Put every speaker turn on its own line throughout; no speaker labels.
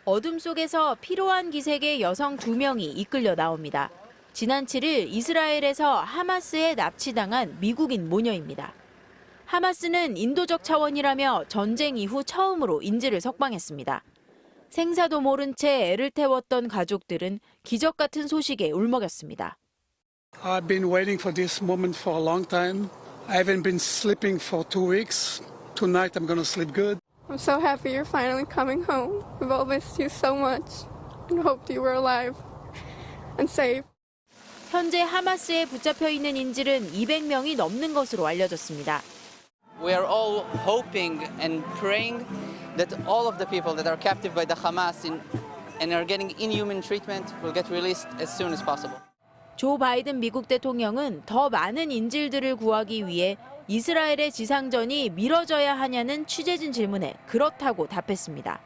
어둠 속에서 피로한 기색의 여성 2명이 이끌려 나옵니다. 지난 7일 이스라엘에서 하마스에 납치당한 미국인 모녀입니다. 하마스는 인도적 차원이라며 전쟁 이후 처음으로 인질을 석방했습니다. 생사도 모른 채 애를 태웠던 가족들은 기적 같은 소식에 울먹였습니다.
I've been waiting for this moment for a long time. I haven't been sleeping for 2 weeks. Tonight I'm going to sleep good.
I'm so happy you're finally coming home. We've all missed you so much and hoped you were alive and safe.
현재 하마스에 붙잡혀 있는 인질은 200명이 넘는 것으로 알려졌습니다.
We are all hoping and praying that all of the people that are captive by the Hamas and are getting inhuman treatment will get released as soon as possible.
조 바이든 미국 대통령은 더 많은 인질들을 구하기 위해 이스라엘의 지상전이 미뤄져야 하냐는 취재진 질문에 그렇다고 답했습니다.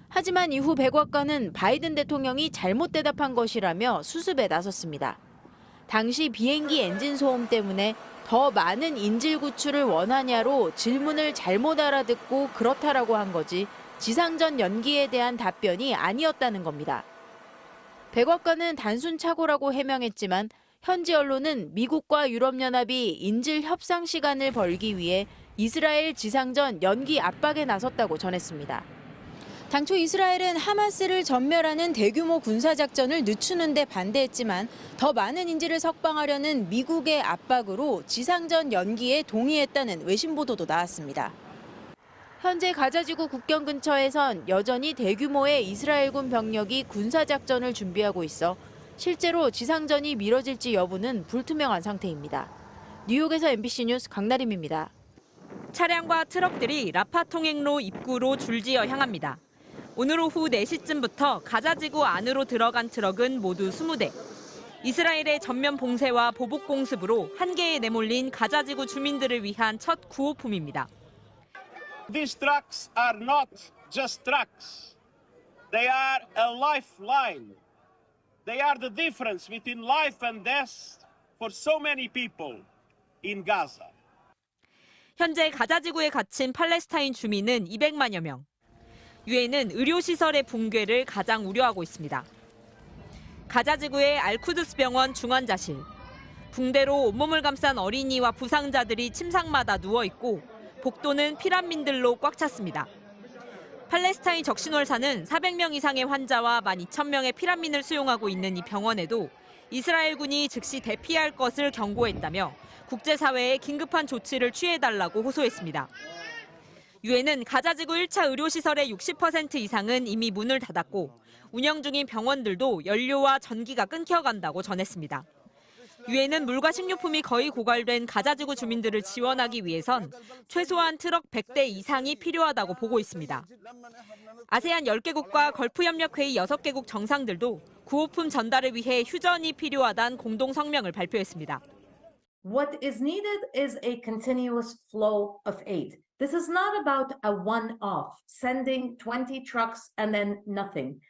하지만 이후 백악관은 바이든 대통령이 잘못 대답한 것이라며 수습에 나섰습니다. 당시 비행기 엔진 소음 때문에 더 많은 인질 구출을 원하냐로 질문을 잘못 알아듣고 그렇다라고 한 거지 지상전 연기에 대한 답변이 아니었다는 겁니다. 백악관은 단순 착오라고 해명했지만 현지 언론은 미국과 유럽연합이 인질 협상 시간을 벌기 위해 이스라엘 지상전 연기 압박에 나섰다고 전했습니다. 당초 이스라엘은 하마스를 전멸하는 대규모 군사작전을 늦추는 데 반대했지만 더 많은 인질을 석방하려는 미국의 압박으로 지상전 연기에 동의했다는 외신 보도도 나왔습니다. 현재 가자지구 국경 근처에선 여전히 대규모의 이스라엘군 병력이 군사작전을 준비하고 있어 실제로 지상전이 미뤄질지 여부는 불투명한 상태입니다. 뉴욕에서 MBC 뉴스 강나림입니다.
차량과 트럭들이 라파 통행로 입구로 줄지어 향합니다. 오늘 오후 4시쯤부터 가자지구 안으로 들어간 트럭은 모두 20대. 이스라엘의 전면 봉쇄와 보복 공습으로 한계에 내몰린 가자지구 주민들을 위한 첫 구호품입니다.
These trucks are not just trucks. They are a lifeline. They are the difference between life and death for so many people in Gaza.
현재 가자지구에 갇힌 팔레스타인 주민은 200만여 명. 유엔은 의료시설의 붕괴를 가장 우려하고 있습니다. 가자지구의 알쿠드스 병원 중환자실. 붕대로 온몸을 감싼 어린이와 부상자들이 침상마다 누워있고 복도는 피난민들로 꽉 찼습니다. 팔레스타인 적신월사는 400명 이상의 환자와 12,000명의 피난민을 수용하고 있는 이 병원에도 이스라엘군이 즉시 대피할 것을 경고했다며 국제사회에 긴급한 조치를 취해달라고 호소했습니다. 유엔은 가자지구 1차 의료시설의 60% 이상은 이미 문을 닫았고 운영 중인 병원들도 연료와 전기가 끊겨간다고 전했습니다. 유엔은 물과 식료품이 거의 고갈된 가자지구 주민들을 지원하기 위해선 최소한 트럭 100대 이상이 필요하다고 보고 있습니다. 아세안 10개국과 걸프협력회의 6개국 정상들도 구호품 전달을 위해 휴전이 필요하다는 공동 성명을 발표했습니다.
What is needed is a continuous flow of aid. This is not about a one-off, sending 20 trucks and then nothing.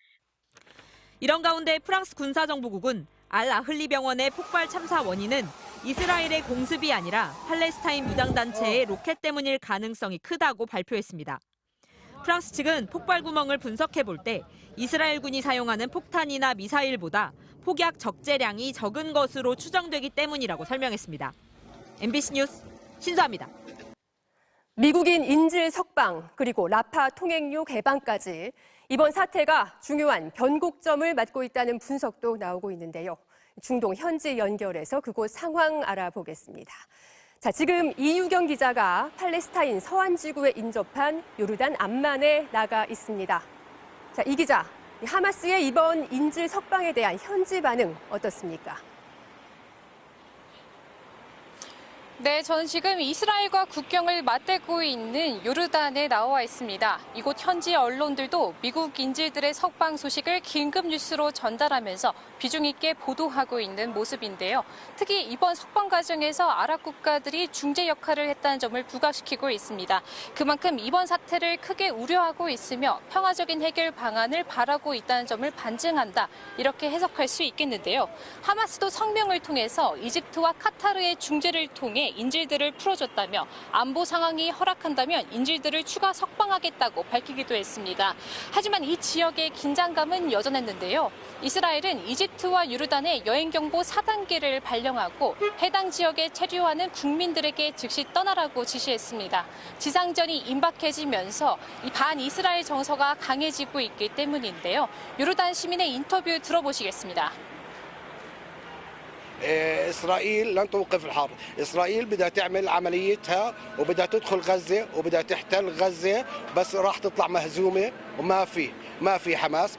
이런 가운데 프랑스 군사정보국은 알-아흘리 병원의 폭발 참사 원인은 이스라엘의 공습이 아니라 팔레스타인 무장단체의 로켓 때문일 가능성이 크다고 발표했습니다. 프랑스 측은 폭발 구멍을 분석해 볼 때 이스라엘군이 사용하는 폭탄이나 미사일보다 폭약 적재량이 적은 것으로 추정되기 때문이라고 설명했습니다. MBC 뉴스 신수아입니다.
미국인 인질 석방 그리고 라파 통행로 개방까지 이번 사태가 중요한 변곡점을 맞고 있다는 분석도 나오고 있는데요. 중동 현지 연결해서 그곳 상황 알아보겠습니다. 자, 지금 이유경 기자가 팔레스타인 서안 지구에 인접한 요르단 암만에 나가 있습니다. 자, 이 기자, 하마스의 이번 인질 석방에 대한 현지 반응 어떻습니까?
네, 저는 지금 이스라엘과 국경을 맞대고 있는 요르단에 나와 있습니다. 이곳 현지 언론들도 미국 인질들의 석방 소식을 긴급 뉴스로 전달하면서 비중 있게 보도하고 있는 모습인데요. 특히 이번 석방 과정에서 아랍 국가들이 중재 역할을 했다는 점을 부각시키고 있습니다. 그만큼 이번 사태를 크게 우려하고 있으며 평화적인 해결 방안을 바라고 있다는 점을 반증한다. 이렇게 해석할 수 있겠는데요. 하마스도 성명을 통해서 이집트와 카타르의 중재를 통해 통해 인질들을 풀어줬다며 안보 상황이 허락한다면 인질들을 추가 석방하겠다고 밝히기도 했습니다. 하지만 이 지역의 긴장감은 여전했는데요. 이스라엘은 이집트와 요르단에 여행경보 4단계를 발령하고 해당 지역에 체류하는 국민들에게 즉시 떠나라고 지시했습니다. 지상전이 임박해지면서 이 반이스라엘 정서가 강해지고 있기 때문인데요. 요르단 시민의 인터뷰 들어보시겠습니다.
إسرائيل لن توقف الحرب، إسرائيل بدها تعمل عمليتها وبدها تدخل غزة وبدها تحتل غزة، بس راح تطلع مهزومة وما في حماس.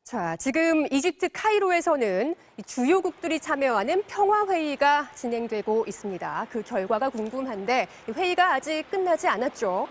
자, 지금 이집트 카이로에서는 주요국들이 참여하는 평화회의가 진행되고 있습니다. 그 결과가 궁금한데 회의가 아직 끝나지 않았죠?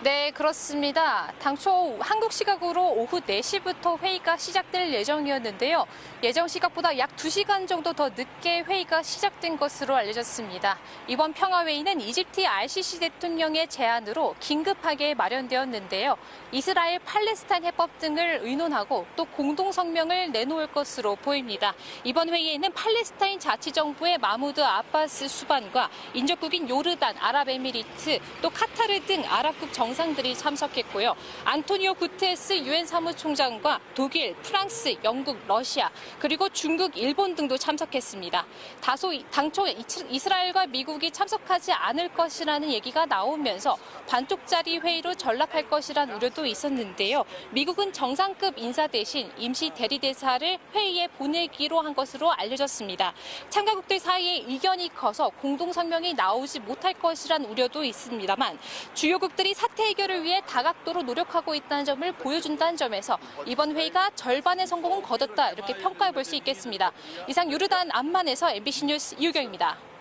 네, 그렇습니다. 당초 한국 시각으로 오후 4시부터 회의가 시작될 예정이었는데요. 예정 시각보다 약 2시간 정도 더 늦게 회의가 시작된 것으로 알려졌습니다. 이번 평화회의는 이집트 RCC 대통령의 제안으로 긴급하게 마련되었는데요. 이스라엘 팔레스타인 해법 등을 의논하고 또 공동성명을 내놓을 것으로 보입니다. 이번 회의에는 팔레스타인 자치정부의 마무드 아바스 수반과 인접국인 요르단, 아랍에미리트, 또 카타르 등 아랍국 정상들이 참석했고요. 안토니오 구테레스 유엔 사무총장과 독일, 프랑스, 영국, 러시아, 그리고 중국, 일본 등도 참석했습니다. 다소 당초 이스라엘과 미국이 참석하지 않을 것이라는 얘기가 나오면서 반쪽짜리 회의로 전락할 것이라는 우려도 있었는데요. 미국은 정상급 인사 대신 임시 대리대사를 회의에 보내기로 한 것으로 알려졌습니다. 참가국들 사이에 이견이 커서 공동성명이 나오지 못할 것이라는 우려도 있습니다만 주요국들이 사태 해결을 위해 다각도로 노력하고 있다는 점을 보여준다는 점에서 이번 회의가 절반의 성공은 거뒀다 이렇게 평가해 볼 수 있겠습니다. 이상 요르단 암만에서 MBC 뉴스 이유경입니다.